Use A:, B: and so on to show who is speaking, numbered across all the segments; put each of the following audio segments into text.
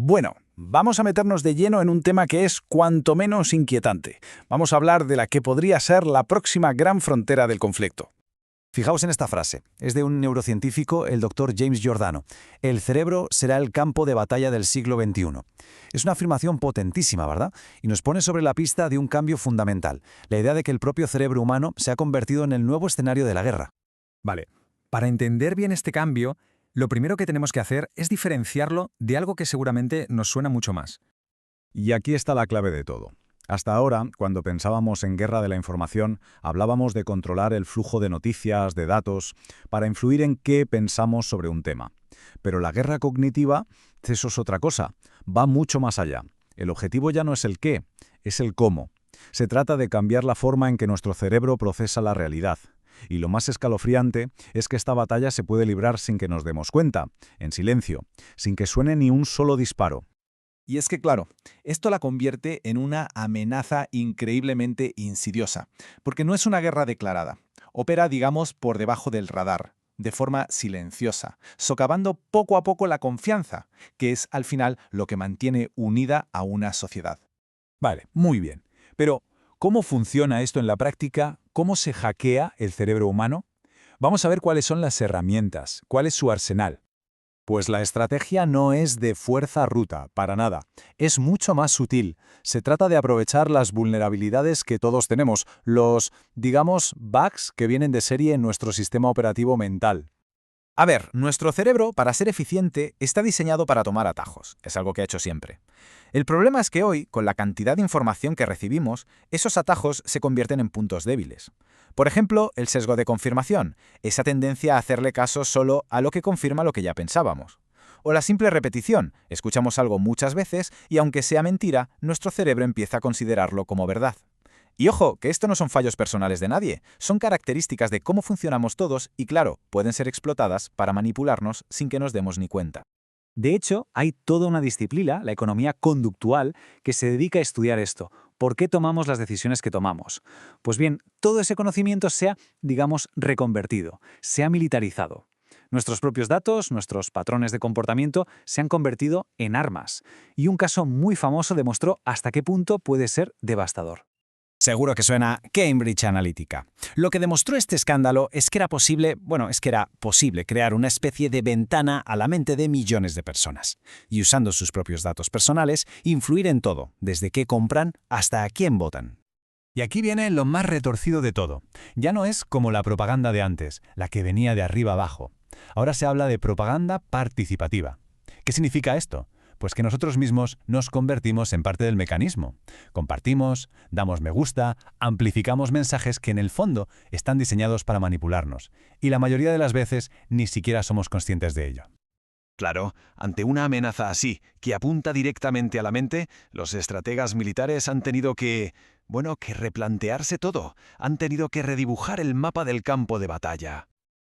A: Bueno, vamos a meternos de lleno en un tema que es cuanto menos inquietante. Vamos a hablar de la que podría ser la próxima gran frontera del conflicto.
B: Fijaos en esta frase. Es de un neurocientífico, el doctor James Giordano. El cerebro será el campo de batalla del siglo XXI. Es una afirmación potentísima, ¿verdad? Y nos pone sobre la pista de un cambio fundamental. La idea de que el propio cerebro humano se ha convertido en el nuevo escenario de la guerra.
C: Vale, para entender bien este cambio, lo primero que tenemos que hacer es diferenciarlo de algo que seguramente nos suena mucho más.
D: Y aquí está la clave de todo. Hasta ahora, cuando pensábamos en guerra de la información, hablábamos de controlar el flujo de noticias, de datos, para influir en qué pensamos sobre un tema. Pero la guerra cognitiva, eso es otra cosa, va mucho más allá. El objetivo ya no es el qué, es el cómo. Se trata de cambiar la forma en que nuestro cerebro procesa la realidad. Y lo más escalofriante es que esta batalla se puede librar sin que nos demos cuenta, en silencio, sin que suene ni un solo disparo.
E: Y es que, claro, esto la convierte en una amenaza increíblemente insidiosa, porque no es una guerra declarada. Opera, digamos, por debajo del radar, de forma silenciosa, socavando poco a poco la confianza, que es al final lo que mantiene unida a una sociedad.
C: Vale, muy bien. Pero, ¿cómo funciona esto en la práctica? ¿Cómo se hackea el cerebro humano? Vamos a ver cuáles son las herramientas, cuál es su arsenal.
B: Pues la estrategia no es de fuerza bruta, para nada. Es mucho más sutil. Se trata de aprovechar las vulnerabilidades que todos tenemos, los, digamos, bugs que vienen de serie en nuestro sistema operativo mental.
A: A ver, nuestro cerebro, para ser eficiente, está diseñado para tomar atajos. Es algo que ha hecho siempre. El problema es que hoy, con la cantidad de información que recibimos, esos atajos se convierten en puntos débiles. Por ejemplo, el sesgo de confirmación, esa tendencia a hacerle caso solo a lo que confirma lo que ya pensábamos. O la simple repetición, escuchamos algo muchas veces y aunque sea mentira, nuestro cerebro empieza a considerarlo como verdad. Y ojo, que esto no son fallos personales de nadie, son características de cómo funcionamos todos y claro, pueden ser explotadas para manipularnos sin que nos demos ni cuenta.
B: De hecho, hay toda una disciplina, la economía conductual, que se dedica a estudiar esto. ¿Por qué tomamos las decisiones que tomamos? Pues bien, todo ese conocimiento se ha, digamos, reconvertido, se ha militarizado. Nuestros propios datos, nuestros patrones de comportamiento se han convertido en armas. Y un caso muy famoso demostró hasta qué punto puede ser devastador.
A: Seguro que suena Cambridge Analytica. Lo que demostró este escándalo es que era posible crear una especie de ventana a la mente de millones de personas. Y usando sus propios datos personales, influir en todo, desde qué compran hasta a quién votan.
C: Y aquí viene lo más retorcido de todo. Ya no es como la propaganda de antes, la que venía de arriba abajo. Ahora se habla de propaganda participativa. ¿Qué significa esto? Pues que nosotros mismos nos convertimos en parte del mecanismo. Compartimos, damos me gusta, amplificamos mensajes que en el fondo están diseñados para manipularnos. Y la mayoría de las veces ni siquiera somos conscientes de ello.
F: Claro, ante una amenaza así, que apunta directamente a la mente, los estrategas militares han tenido que replantearse todo. Han tenido que redibujar el mapa del campo de batalla.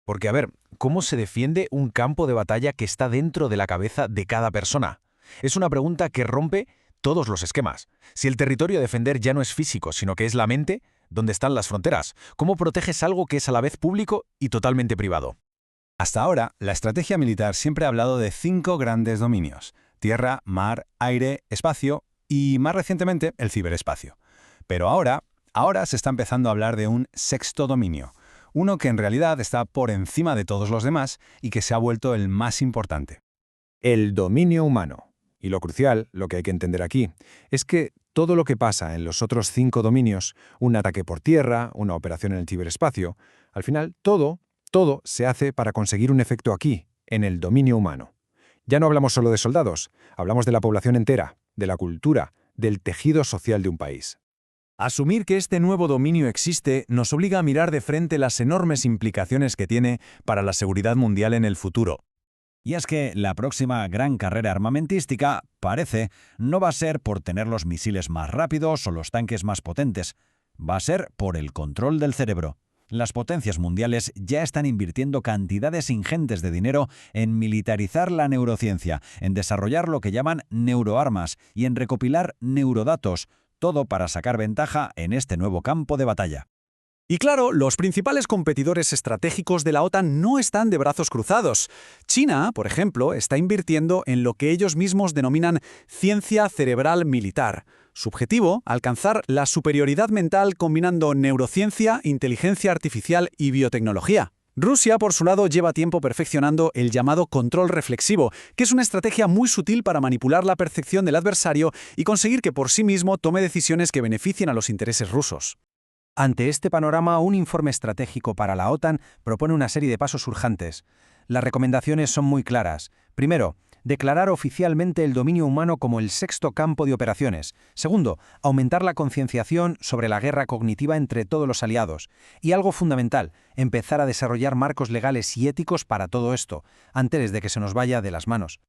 A: Porque, a ver, ¿cómo se defiende un campo de batalla que está dentro de la cabeza de cada persona? Es una pregunta que rompe todos los esquemas. Si el territorio a defender ya no es físico, sino que es la mente, ¿dónde están las fronteras? ¿Cómo proteges algo que es a la vez público y totalmente privado?
C: Hasta ahora, la estrategia militar siempre ha hablado de 5 grandes dominios: tierra, mar, aire, espacio y, más recientemente, el ciberespacio. Pero ahora se está empezando a hablar de un sexto dominio, uno que en realidad está por encima de todos los demás y que se ha vuelto el más importante.
G: El dominio humano. Y lo crucial, lo que hay que entender aquí, es que todo lo que pasa en los otros 5 dominios, un ataque por tierra, una operación en el ciberespacio, al final todo se hace para conseguir un efecto aquí, en el dominio humano. Ya no hablamos solo de soldados, hablamos de la población entera, de la cultura, del tejido social de un país.
C: Asumir que este nuevo dominio existe nos obliga a mirar de frente las enormes implicaciones que tiene para la seguridad mundial en el futuro.
H: Y es que la próxima gran carrera armamentística, parece, no va a ser por tener los misiles más rápidos o los tanques más potentes. Va a ser por el control del cerebro. Las potencias mundiales ya están invirtiendo cantidades ingentes de dinero en militarizar la neurociencia, en desarrollar lo que llaman neuroarmas y en recopilar neurodatos, todo para sacar ventaja en este nuevo campo de batalla.
B: Y claro, los principales competidores estratégicos de la OTAN no están de brazos cruzados. China, por ejemplo, está invirtiendo en lo que ellos mismos denominan ciencia cerebral militar. Su objetivo, alcanzar la superioridad mental combinando neurociencia, inteligencia artificial y biotecnología. Rusia, por su lado, lleva tiempo perfeccionando el llamado control reflexivo, que es una estrategia muy sutil para manipular la percepción del adversario y conseguir que por sí mismo tome decisiones que beneficien a los intereses rusos.
I: Ante este panorama, un informe estratégico para la OTAN propone una serie de pasos urgentes. Las recomendaciones son muy claras. Primero, declarar oficialmente el dominio humano como el sexto campo de operaciones. Segundo, aumentar la concienciación sobre la guerra cognitiva entre todos los aliados. Y algo fundamental, empezar a desarrollar marcos legales y éticos para todo esto, antes de que se nos vaya de las manos.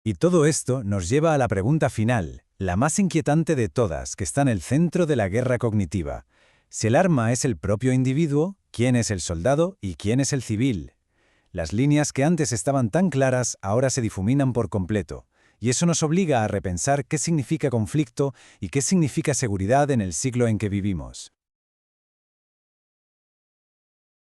D: Y todo esto nos lleva a la pregunta final, la más inquietante de todas, que está en el centro de la guerra cognitiva. Si el arma es el propio individuo, ¿quién es el soldado y quién es el civil? Las líneas que antes estaban tan claras ahora se difuminan por completo, y eso nos obliga a repensar qué significa conflicto y qué significa seguridad en el siglo en que vivimos.